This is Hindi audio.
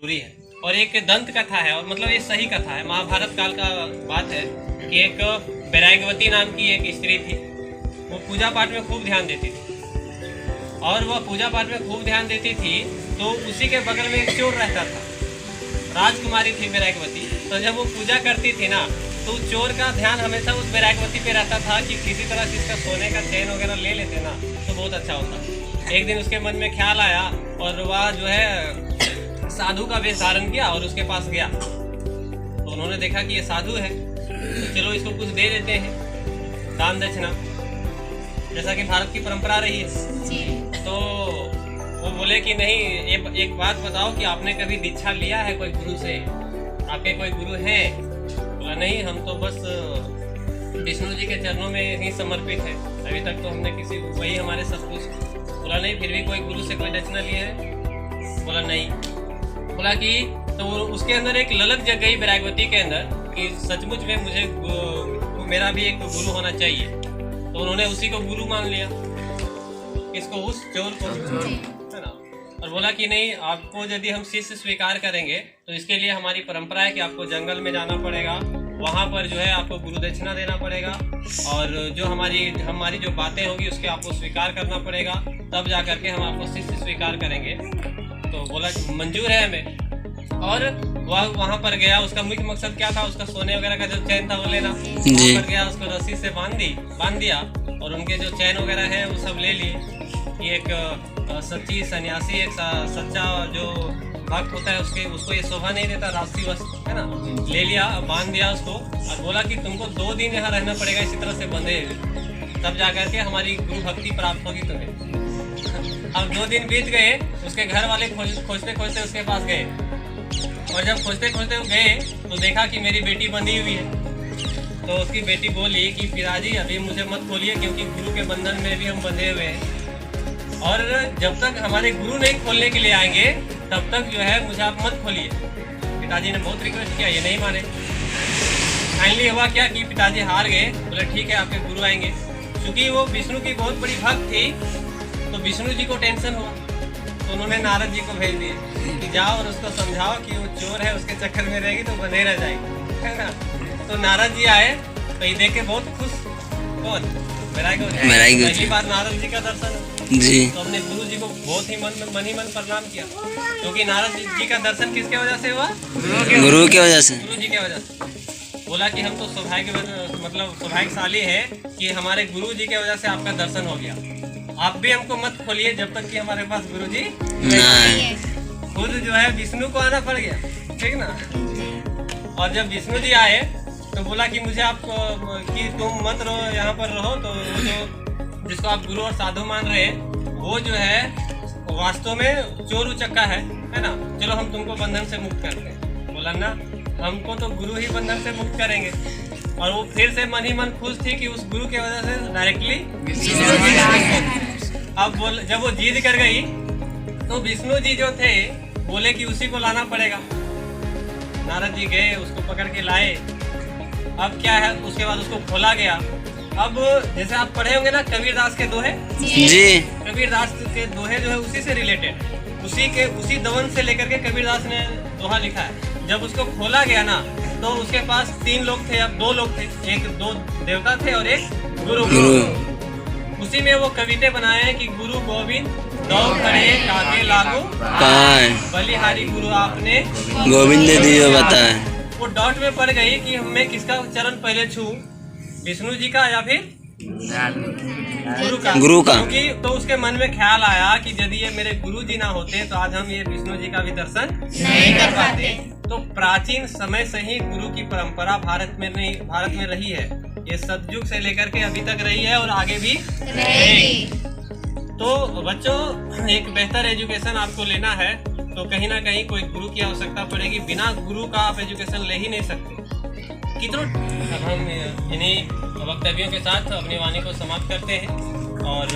जरूरी है। और एक दंत कथा है, और मतलब ये सही कथा है, महाभारत काल का बात है कि एक वैराग्यवती नाम की एक स्त्री थी। वो पूजा पाठ में खूब ध्यान देती थी, और वह पूजा पाठ में खूब ध्यान देती थी तो उसी के बगल में एक चोर रहता था। राजकुमारी थी वैराग्यवती, तो जब वो पूजा करती थी ना तो चोर का ध्यान हमेशा उस वैराग्यवती पे रहता था कि किसी तरह से इसका सोने का चैन वगैरह ले लेते ना तो बहुत अच्छा होता। एक दिन उसके मन में ख्याल आया और वह जो है साधु का वेश धारण किया और उसके पास गया। तो उन्होंने देखा कि ये साधु है, तो चलो इसको कुछ दे देते हैं दान दक्षिणा, जैसा कि भारत की परंपरा रही है। तो वो बोले कि नहीं, एक बात बताओ कि आपने कभी दीक्षा लिया है कोई गुरु से? आपके कोई गुरु हैं? बोला नहीं, हम तो बस विष्णु जी के चरणों में ही समर्पित है, अभी तक तो हमने किसी, वही हमारे सब कुछ। बोला नहीं, फिर भी कोई गुरु से कोई दक्षिणा लिया है? बोला नहीं। बोला कि तो उसके अंदर एक ललक जग गई वैराग्यवती के अंदर कि सचमुच में मुझे मेरा भी एक गुरु होना चाहिए। तो उन्होंने उसी को गुरु मान लिया, इसको, उस चोर को, है ना। और बोला कि नहीं, आपको यदि हम शिष्य स्वीकार करेंगे तो इसके लिए हमारी परंपरा है कि आपको जंगल में जाना पड़ेगा, वहाँ पर जो है आपको गुरु दक्षिणा देना पड़ेगा, और जो हमारी जो बातें होगी उसके आपको स्वीकार करना पड़ेगा, तब जा करके हम आपको शिष्य स्वीकार करेंगे। तो बोला मंजूर है हमें। और वह वहाँ पर गया, उसका मुख्य मकसद क्या था, उसका सोने वगैरह का जो चैन था वो लेना। वहाँ पर गया, उसको रस्सी से बांध दिया, और उनके जो चैन वगैरह है वो सब ले लिए। एक सच्ची सन्यासी, एक सच्चा जो भक्त होता है उसको ये शोभा नहीं देता, राशि वस्त्र, है ना, ले लिया, बांध दिया उसको, और बोला कि तुमको 2 दिन यहाँ रहना पड़ेगा इसी तरह से बंधे, तब जा करके हमारी गुरु भक्ति प्राप्त होगी तुम्हें। अब 2 दिन बीत गए, उसके घर वाले खोजते खोजते उसके पास गए, और जब खोजते खोजते वो गए तो देखा कि मेरी बेटी बंधी हुई है। तो उसकी बेटी बोली कि पिताजी अभी मुझे मत खोलिए, क्योंकि गुरु के बंधन में भी हम बंधे हुए हैं, और जब तक हमारे गुरु नहीं खोलने के लिए आएंगे तब तक जो है मुझे आप मत खोलिए। पिताजी ने बहुत रिक्वेस्ट किया, ये नहीं माने। फाइनली हुआ क्या कि पिताजी हार गए, बोले ठीक है आपके गुरु आएंगे। क्योंकि वो विष्णु की बहुत बड़ी भक्त थी तो विष्णु जी को टेंशन हुआ, तो उन्होंने नारद जी को भेज दिए कि जाओ और उसको समझाओ कि वो चोर है, उसके चक्कर में रहेगी तो बंधे रह जाएगी, है ना। तो नारद जी आए तो ये देख के बहुत खुश। कौन? पहली बार नारद जी का दर्शन जी। तो अपने गुरु जी को बहुत ही मन ही मन प्रणाम किया, क्योंकि नारद जी का दर्शन किसके वजह से हुआ? गुरु की वजह से, गुरु जी के वजह से। बोला कि हम तो सौभाग्यशाली है कि हमारे गुरु जी के वजह से आपका दर्शन हो गया। आप भी हमको मत खोलिए जब तक कि हमारे पास गुरु जी नहीं। खुद जो है विष्णु को आना पड़ गया, ठीक ना। और जब विष्णु जी आए तो बोला कि मुझे आपको कि तुम मत रहो, यहाँ पर रहो। तो जो जिसको आप गुरु और साधु मान रहे हैं वो जो है वास्तव में चोर उचक्का है ना। चलो हम तुमको बंधन से मुक्त करते हैं। बोला ना, हमको तो गुरु ही बंधन से मुक्त करेंगे। और वो फिर से मन ही मन खुश थी कि उस गुरु के वजह से डायरेक्टली अब जब वो जिद कर गई तो विष्णु जी जो थे बोले कि उसी को लाना पड़ेगा। नारद जी गए, उसको पकड़ के लाए। अब क्या है, उसके बाद उसको खोला गया। अब जैसे आप पढ़े होंगे ना कबीरदास के दोहे जी, कबीरदास के दोहे जो है उसी से रिलेटेड, उसी दवन से लेकर के कबीरदास ने दोहा लिखा है। जब उसको खोला गया ना तो उसके पास 3 लोग थे, अब 2 लोग थे, 2 देवता थे और एक गुरु। उसी में वो कविते बनाए हैं कि गुरु गोविंद दो खड़े काके लागू बलिहारी गुरु आपने गोविंद दियो बताए। वो डॉट में पड़ गई कि हमें किसका चरण पहले छू, विष्णु जी का या फिर गुरु का। क्योंकि तो उसके मन में ख्याल आया कि यदि ये मेरे गुरु जी ना होते तो आज हम ये विष्णु जी का भी दर्शन नहीं कर पाते। तो प्राचीन समय से ही गुरु की परंपरा भारत में रही है। ये सतयुग से लेकर के अभी तक रही है और आगे भी रहेगी। तो बच्चों, एक बेहतर एजुकेशन आपको लेना है तो कहीं ना कहीं कोई गुरु की आवश्यकता पड़ेगी। बिना गुरु का आप एजुकेशन ले ही नहीं सकते। कितनों अब हम इन्हीं वक्तव्यों के साथ अपनी वाणी को समाप्त करते हैं और